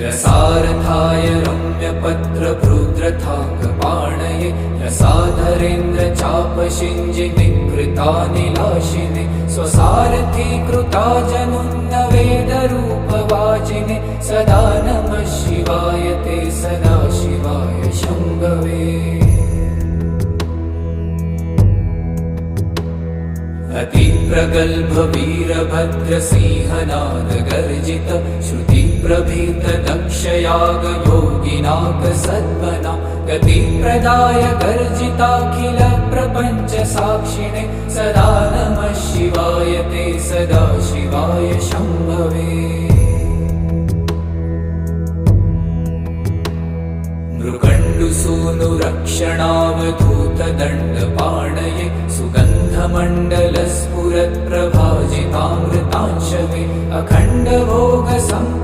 रसारथाय रम्यपत्रभृद्रथाकपाणये रसाधरेन्द्र चापशिञ्जि विकृतानिलाशिने स्वसारथी कृता जनुन्न वेदरूपवाचिने सदा नमः शिवाय ते सदा शिवाय शम्भवे। अतिप्रगल्भ वीरभद्रसिंहनाद गर्जित श्रुतिप्रभीत दक्षयाग योगिनाथ सद्मना गतिप्रदाय गर्जिताखिल प्रपञ्च साक्षिणे सदा नमः शिवाय ते सदा शिवाय शम्भवे। मृकण्डुसूनुरक्षणावधूतदण्डपाणये सुगन्धमण्डलस्फुरत्प्रभाजितामृतांशवे अखण्डभोगसम्पदे